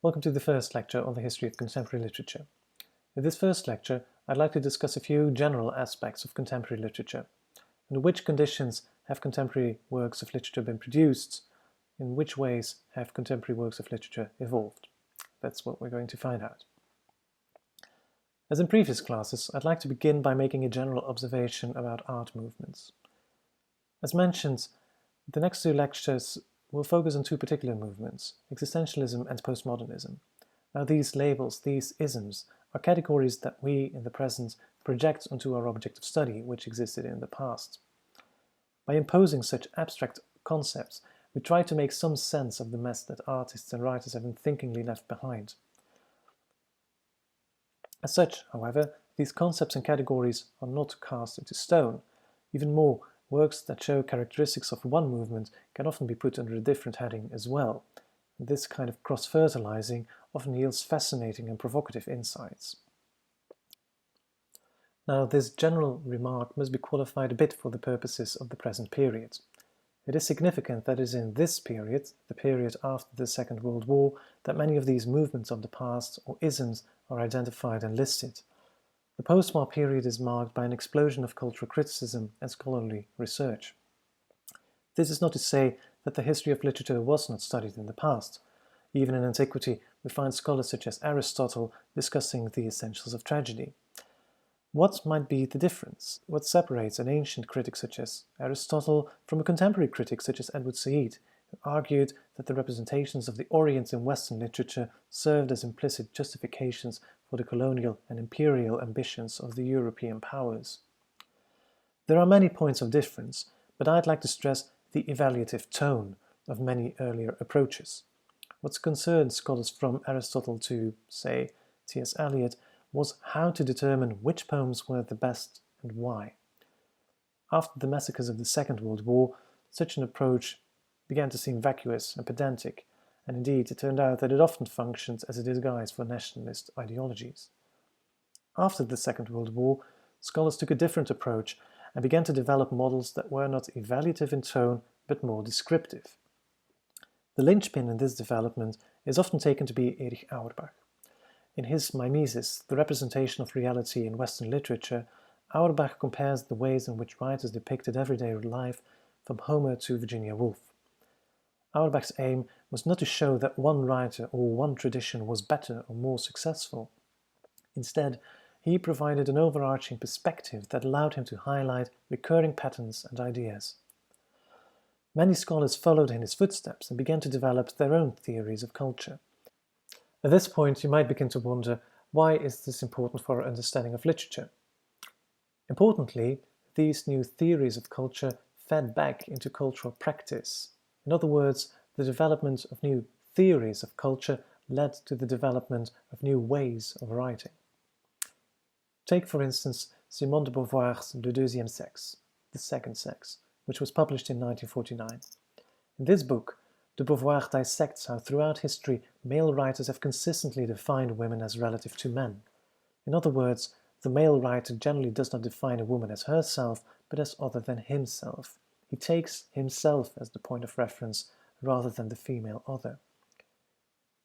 Welcome to the first lecture on the history of contemporary literature. In this first lecture, I'd like to discuss a few general aspects of contemporary literature. Under which conditions have contemporary works of literature been produced? In which ways have contemporary works of literature evolved? That's what we're going to find out. As in previous classes, I'd like to begin by making a general observation about art movements. As mentioned, the next two lectures will focus on two particular movements, existentialism and postmodernism. Now these labels, these isms, are categories that we, in the present, project onto our object of study, which existed in the past. By imposing such abstract concepts, we try to make some sense of the mess that artists and writers have unthinkingly left behind. As such, however, these concepts and categories are not cast into stone. Even more, works that show characteristics of one movement can often be put under a different heading as well. This kind of cross-fertilizing often yields fascinating and provocative insights. Now, this general remark must be qualified a bit for the purposes of the present period. It is significant that it is in this period, the period after the Second World War, that many of these movements of the past, or isms, are identified and listed. The post-war period is marked by an explosion of cultural criticism and scholarly research. This is not to say that the history of literature was not studied in the past. Even in antiquity, we find scholars such as Aristotle discussing the essentials of tragedy. What might be the difference? What separates an ancient critic such as Aristotle from a contemporary critic such as Edward Said, who argued that the representations of the Orient in Western literature served as implicit justifications for the colonial and imperial ambitions of the European powers? There are many points of difference, but I'd like to stress the evaluative tone of many earlier approaches. What concerned scholars from Aristotle to, say, T.S. Eliot, was how to determine which poems were the best and why. After the massacres of the Second World War, such an approach began to seem vacuous and pedantic, and indeed it turned out that it often functioned as a disguise for nationalist ideologies. After the Second World War, scholars took a different approach and began to develop models that were not evaluative in tone, but more descriptive. The linchpin in this development is often taken to be Erich Auerbach. In his Mimesis, the representation of reality in Western literature, Auerbach compares the ways in which writers depicted everyday life from Homer to Virginia Woolf. Auerbach's aim was not to show that one writer or one tradition was better or more successful. Instead, he provided an overarching perspective that allowed him to highlight recurring patterns and ideas. Many scholars followed in his footsteps and began to develop their own theories of culture. At this point, you might begin to wonder, why is this important for our understanding of literature? Importantly, these new theories of culture fed back into cultural practice. In other words, the development of new theories of culture led to the development of new ways of writing. Take, for instance, Simone de Beauvoir's Le Deuxième Sexe, The Second Sex, which was published in 1949. In this book, de Beauvoir dissects how throughout history male writers have consistently defined women as relative to men. In other words, the male writer generally does not define a woman as herself, but as other than himself. He takes himself as the point of reference rather than the female other.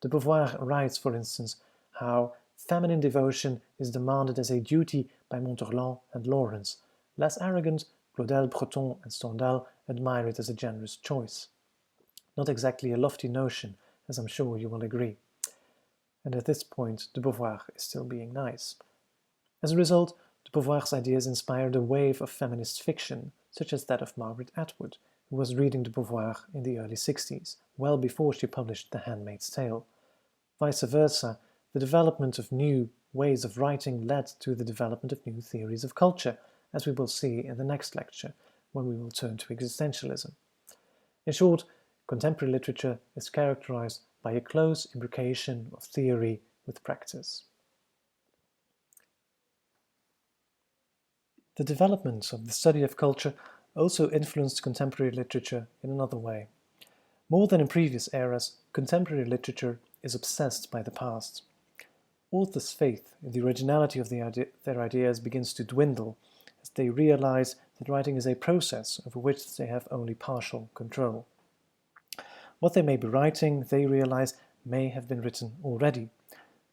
De Beauvoir writes, for instance, how feminine devotion is demanded as a duty by Monterland and Lawrence. Less arrogant, Claudel, Breton and Stendhal admire it as a generous choice. Not exactly a lofty notion, as I'm sure you will agree. And at this point, de Beauvoir is still being nice. As a result, de Beauvoir's ideas inspired a wave of feminist fiction, such as that of Margaret Atwood, who was reading de Beauvoir in the early 60s, well before she published The Handmaid's Tale. Vice versa, the development of new ways of writing led to the development of new theories of culture, as we will see in the next lecture, when we will turn to existentialism. In short, contemporary literature is characterized by a close imbrication of theory with practice. The development of the study of culture also influenced contemporary literature in another way. More than in previous eras, contemporary literature is obsessed by the past. Authors' faith in the originality of their ideas begins to dwindle as they realize that writing is a process over which they have only partial control. What they may be writing, they realize, may have been written already.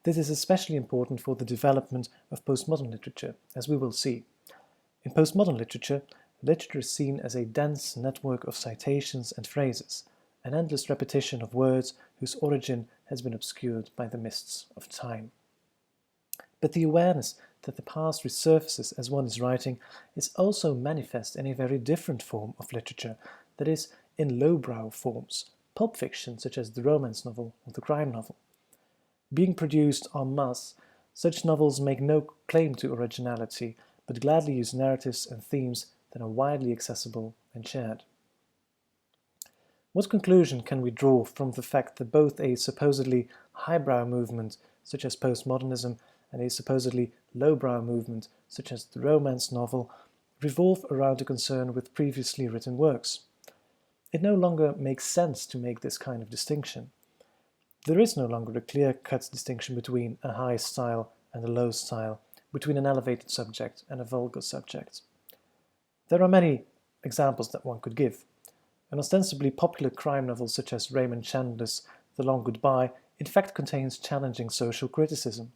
This is especially important for the development of postmodern literature, as we will see. In postmodern literature, literature is seen as a dense network of citations and phrases, an endless repetition of words whose origin has been obscured by the mists of time. But the awareness that the past resurfaces as one is writing is also manifest in a very different form of literature, that is, in lowbrow forms, pulp fiction such as the romance novel or the crime novel. Being produced en masse, such novels make no claim to originality, but gladly use narratives and themes that are widely accessible and shared. What conclusion can we draw from the fact that both a supposedly highbrow movement such as postmodernism and a supposedly lowbrow movement such as the romance novel revolve around a concern with previously written works? It no longer makes sense to make this kind of distinction. There is no longer a clear-cut distinction between a high style and a low style, between an elevated subject and a vulgar subject. There are many examples that one could give. An ostensibly popular crime novel such as Raymond Chandler's The Long Goodbye in fact contains challenging social criticism.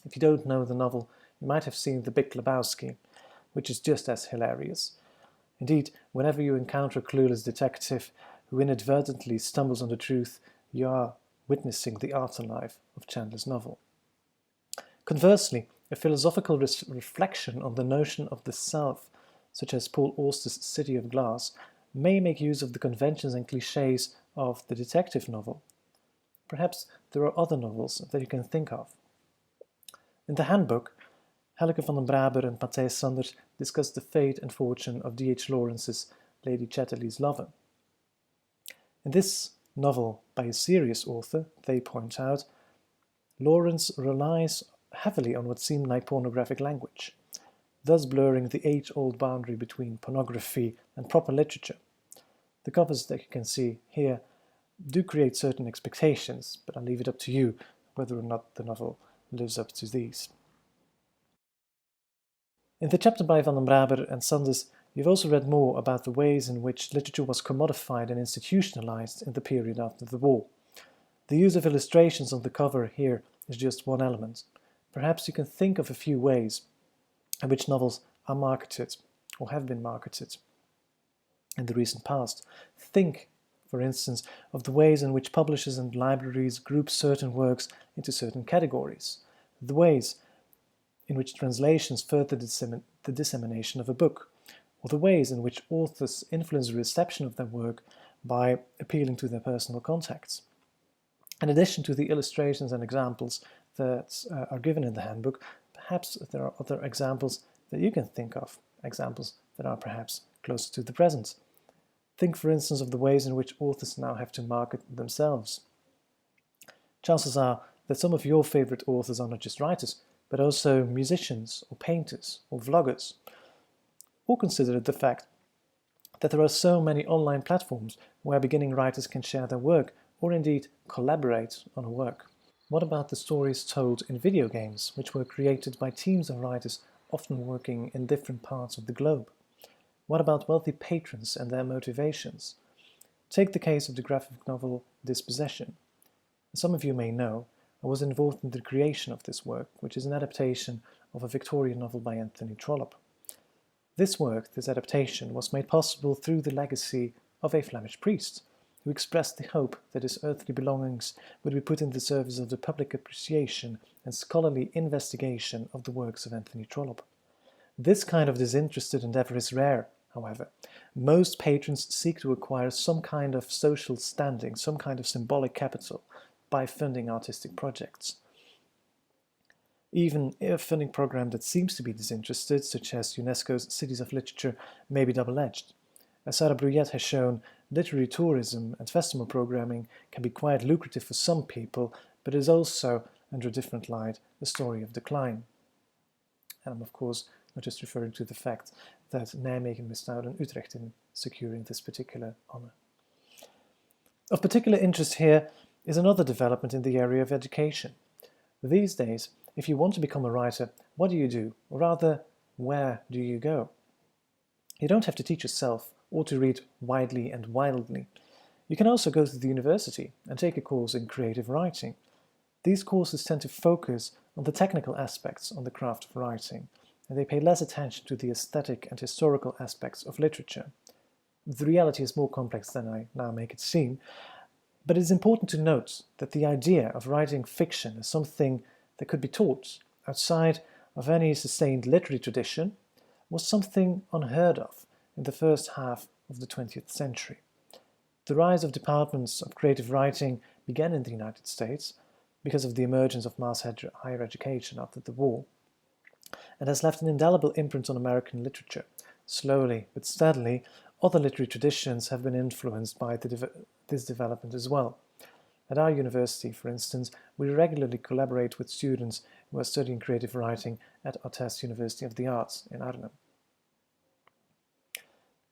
If you don't know the novel, you might have seen The Big Lebowski, which is just as hilarious. Indeed, whenever you encounter a clueless detective who inadvertently stumbles on the truth, you are witnessing the afterlife of Chandler's novel. Conversely, a philosophical reflection on the notion of the self, such as Paul Auster's City of Glass, may make use of the conventions and clichés of the detective novel. Perhaps there are other novels that you can think of. In the handbook, Helleke van den Braber and Matthijs Sanders discuss the fate and fortune of D.H. Lawrence's Lady Chatterley's lover. In this novel by a serious author, they point out, Lawrence relies heavily on what seemed like pornographic language, thus blurring the age-old boundary between pornography and proper literature. The covers that you can see here do create certain expectations, but I'll leave it up to you whether or not the novel lives up to these. In the chapter by Van den Braber and Sanders, you've also read more about the ways in which literature was commodified and institutionalized in the period after the war. The use of illustrations on the cover here is just one element. Perhaps you can think of a few ways in which novels are marketed or have been marketed in the recent past. Think, for instance, of the ways in which publishers and libraries group certain works into certain categories, the ways in which translations further the dissemination of a book, or the ways in which authors influence the reception of their work by appealing to their personal contacts. In addition to the illustrations and examples that are given in the handbook, perhaps there are other examples that you can think of, examples that are perhaps closer to the present. Think, for instance, of the ways in which authors now have to market themselves. Chances are that some of your favorite authors are not just writers, but also musicians, or painters, or vloggers. Or consider the fact that there are so many online platforms where beginning writers can share their work, or indeed collaborate on a work. What about the stories told in video games, which were created by teams of writers often working in different parts of the globe? What about wealthy patrons and their motivations? Take the case of the graphic novel Dispossession. As some of you may know, I was involved in the creation of this work, which is an adaptation of a Victorian novel by Anthony Trollope. This work, this adaptation, was made possible through the legacy of a Flemish priest, who expressed the hope that his earthly belongings would be put in the service of the public appreciation and scholarly investigation of the works of Anthony Trollope. This kind of disinterested endeavour is rare, however. Most patrons seek to acquire some kind of social standing, some kind of symbolic capital, by funding artistic projects. Even a funding program that seems to be disinterested, such as UNESCO's Cities of Literature, may be double-edged. As Sarah Bruyette has shown, literary tourism and festival programming can be quite lucrative for some people, but is also, under a different light, a story of decline. And I'm of course not just referring to the fact that Nijmegen missed out on Utrecht in securing this particular honour. Of particular interest here is another development in the area of education. These days, if you want to become a writer, what do? Or rather, where do you go? You don't have to teach yourself or to read widely and wildly. You can also go to the university and take a course in creative writing. These courses tend to focus on the technical aspects of the craft of writing, and they pay less attention to the aesthetic and historical aspects of literature. The reality is more complex than I now make it seem, but it is important to note that the idea of writing fiction as something that could be taught outside of any sustained literary tradition was something unheard of in the first half of the 20th century. The rise of departments of creative writing began in the United States because of the emergence of mass higher education after the war, and has left an indelible imprint on American literature. Slowly but steadily, other literary traditions have been influenced by this development as well. At our university, for instance, we regularly collaborate with students who are studying creative writing at Artes University of the Arts in Arnhem.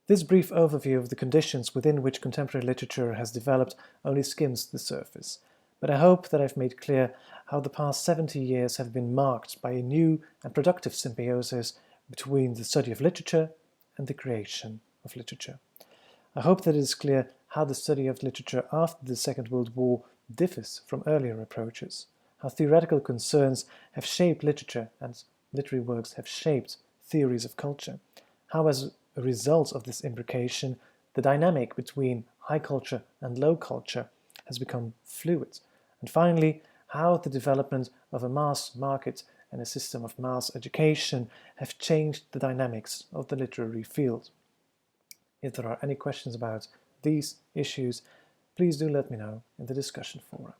This brief overview of the conditions within which contemporary literature has developed only skims the surface, but I hope that I've made clear how the past 70 years have been marked by a new and productive symbiosis between the study of literature and the creation of literature. I hope that it is clear how the study of literature after the Second World War differs from earlier approaches, how theoretical concerns have shaped literature and literary works have shaped theories of culture, how as a result of this imbrication, the dynamic between high culture and low culture has become fluid, and finally, how the development of a mass market and a system of mass education have changed the dynamics of the literary field. If there are any questions about these issues, please do let me know in the discussion forum.